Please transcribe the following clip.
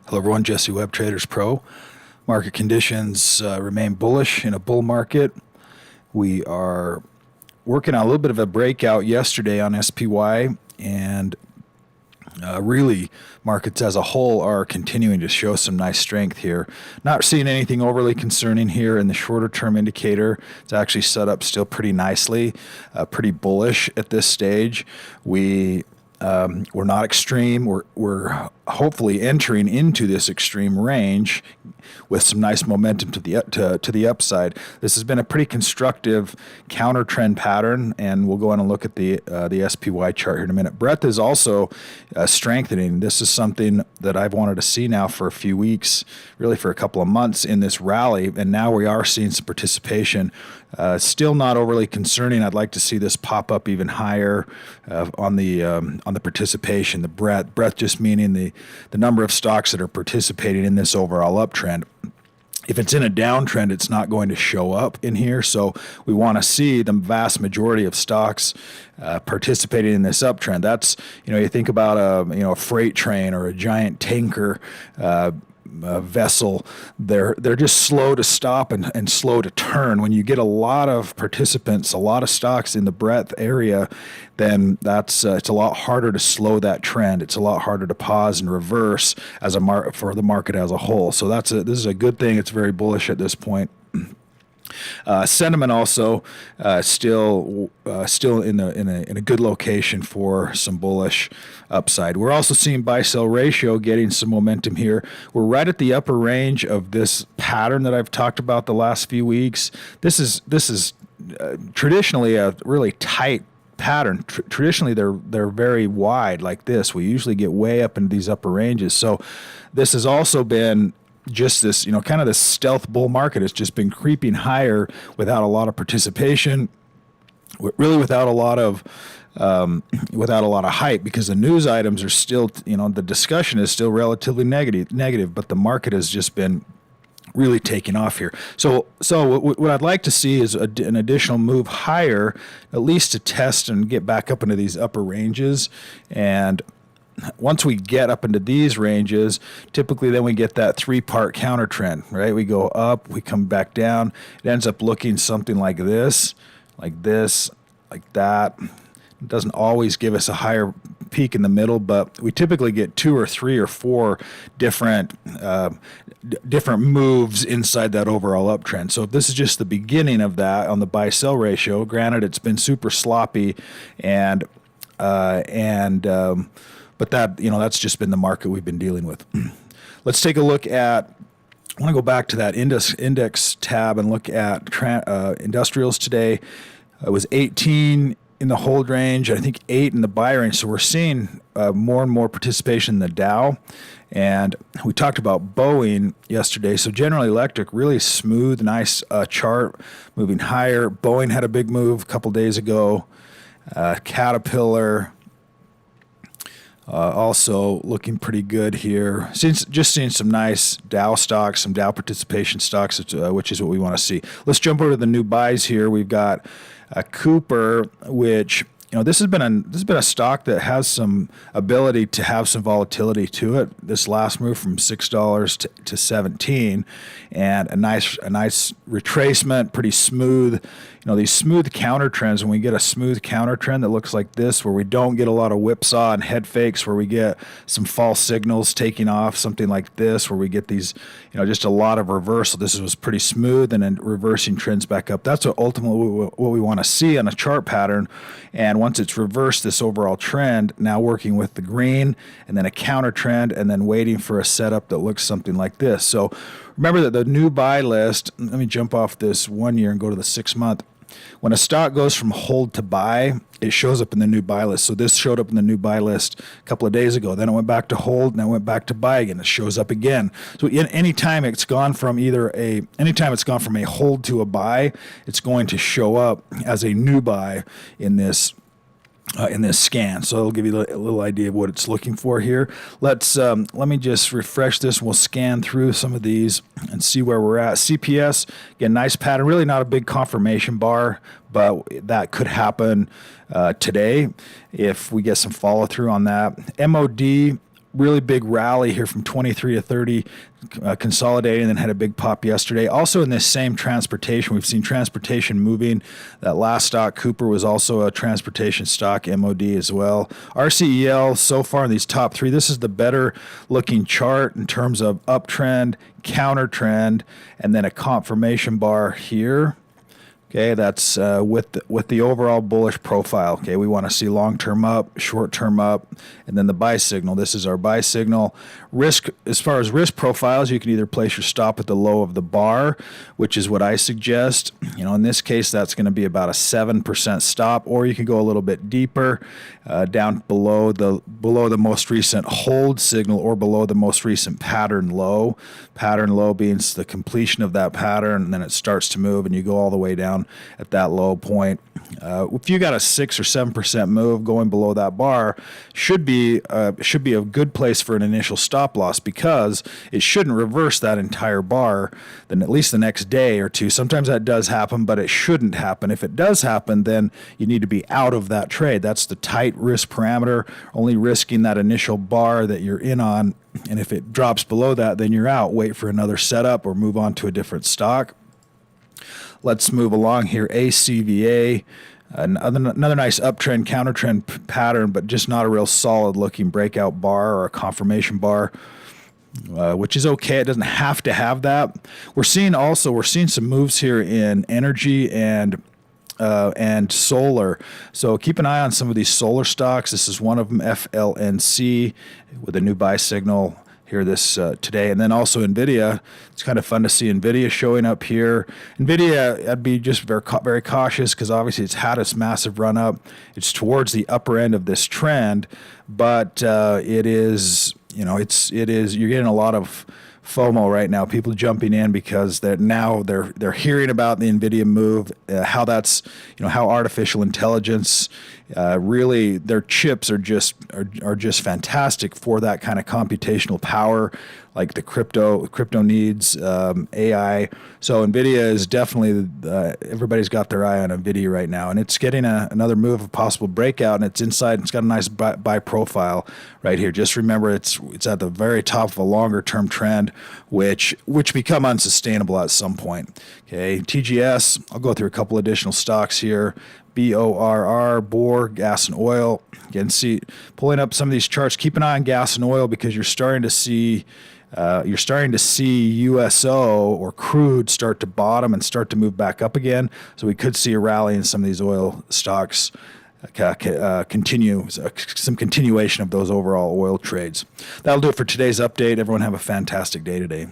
Hello everyone, Jesse Webb, TradersPro. Market conditions remain bullish in a bull market. We are working on a little bit of a breakout yesterday on SPY, and really markets as a whole are continuing to show some nice strength here. Not seeing anything overly concerning here in the shorter term indicator. It's actually set up still pretty nicely, pretty bullish at this stage. We're not extreme. We're hopefully entering into this extreme range with some nice momentum to the upside. This has been a pretty constructive counter trend pattern, and we'll go on and look at the SPY chart here in a minute. Breadth is also strengthening. This is something that I've wanted to see now for a few weeks, really for a couple of months in this rally, and now we are seeing some participation. Still not overly concerning. I'd like to see this pop up even higher on the participation, the breadth. Breadth just meaning the number of stocks that are participating in this overall uptrend. If it's in a downtrend, it's not going to show up in here. So we want to see the vast majority of stocks participating in this uptrend. That's, you think about a freight train or a giant tanker vessel. They're just slow to stop and slow to turn. When you get a lot of participants, a lot of stocks in the breadth area, then it's a lot harder to slow that trend. It's a lot harder to pause and reverse for the market as a whole. So this is a good thing. It's very bullish at this point. Sentiment also still in a good location for some bullish upside. We're also seeing buy-sell ratio getting some momentum here. We're right at the upper range of this pattern that I've talked about the last few weeks. This is traditionally a really tight pattern. Traditionally, they're very wide like this. We usually get way up into these upper ranges. So this has also been just this, kind of this stealth bull market. Has just been creeping higher without a lot of participation, really without a lot of hype, because the news items are still, the discussion is still relatively negative, but the market has just been really taking off here. So what I'd like to see is an additional move higher, at least to test and get back up into these upper ranges. And once we get up into these ranges, typically then we get that three-part counter trend, right? We go up, we come back down. It ends up looking something like this, like that. It doesn't always give us a higher peak in the middle, but we typically get 2 or 3 or 4 different moves inside that overall uptrend. So if this is just the beginning of that on the buy-sell ratio, granted it's been super sloppy, but that's just been the market we've been dealing with. Let's take a look at, I want to go back to that index tab and look at industrials today. It was 18 in the hold range, I think 8 in the buy range. So we're seeing more and more participation in the Dow. And we talked about Boeing yesterday. So General Electric, really smooth, nice chart, moving higher. Boeing had a big move a couple days ago. Caterpillar, also looking pretty good here. Just seeing some nice Dow stocks, some Dow participation stocks, which is what we want to see. Let's jump over to the new buys here. We've got Cooper, which this has been a stock that has some ability to have some volatility to it. This last move from $6 to 17, and a nice retracement, pretty smooth. These smooth counter trends, when we get a smooth counter trend that looks like this, where we don't get a lot of whipsaw and head fakes, where we get some false signals taking off, something like this, where we get these, just a lot of reversal. This was pretty smooth and then reversing trends back up. That's what we want to see on a chart pattern. And once it's reversed this overall trend, now working with the green and then a counter trend and then waiting for a setup that looks something like this. So remember that the new buy list, let me jump off this 1 year and go to the 6 month. When a stock goes from hold to buy, it shows up in the new buy list. So this showed up in the new buy list a couple of days ago. Then it went back to hold, and then it went back to buy again. It shows up again. So anytime it's gone from a hold to a buy, it's going to show up as a new buy in this scan. So it'll give you a little idea of what it's looking for here. Let me just refresh this. We'll scan through some of these and see where we're at. CPS, again, nice pattern. Really not a big confirmation bar, but that could happen today if we get some follow through on that. MOD really big rally here from 23 to 30, consolidating, and then had a big pop yesterday. Also in this same transportation, we've seen transportation moving. That last stock, Cooper, was also a transportation stock, MOD as well. RCEL, so far in these top three, this is the better looking chart in terms of uptrend, counter trend, and then a confirmation bar here. Okay, that's with the overall bullish profile. Okay, we want to see long-term up, short-term up, and then the buy signal. This is our buy signal. Risk, as far as risk profiles, you can either place your stop at the low of the bar, which is what I suggest. In this case, that's going to be about a 7% stop, or you can go a little bit deeper, down below the most recent hold signal or below the most recent pattern low. Pattern low means the completion of that pattern, and then it starts to move, and you go all the way down at that low point. If you got a 6 or 7% move going below that bar, should be a good place for an initial stop loss, because it shouldn't reverse that entire bar then at least the next day or two. Sometimes that does happen, but it shouldn't happen. If it does happen, then you need to be out of that trade. That's the tight risk parameter, only risking that initial bar that you're in on. And if it drops below that, then you're out. Wait for another setup or move on to a different stock. Let's move along here. ACVA, another nice uptrend, countertrend pattern, but just not a real solid looking breakout bar or a confirmation bar, which is okay. It doesn't have to have that. We're seeing some moves here in energy and solar. So keep an eye on some of these solar stocks. This is one of them, FLNC, with a new buy signal here today. And then also NVIDIA. It's kind of fun to see NVIDIA showing up here. NVIDIA, I'd be just very cautious, because obviously it's had its massive run up. It's towards the upper end of this trend, but it is, you're getting a lot of FOMO right now, people jumping in because they're hearing about the NVIDIA move, how that's, how artificial intelligence, really their chips are just fantastic for that kind of computational power, like the crypto needs, AI. So NVIDIA is definitely, everybody's got their eye on NVIDIA right now, and it's getting another move, a possible breakout, and it's inside. It's got a nice buy profile right here. Just remember, it's at the very top of a longer term trend, which become unsustainable at some point. Okay, TGS, I'll go through a couple additional stocks here. BORR, gas and oil. Again, pulling up some of these charts. Keep an eye on gas and oil, because you're starting to see USO or crude start to bottom and start to move back up again. So we could see a rally in some of these oil stocks, some continuation of those overall oil trades. That'll do it for today's update. Everyone have a fantastic day today.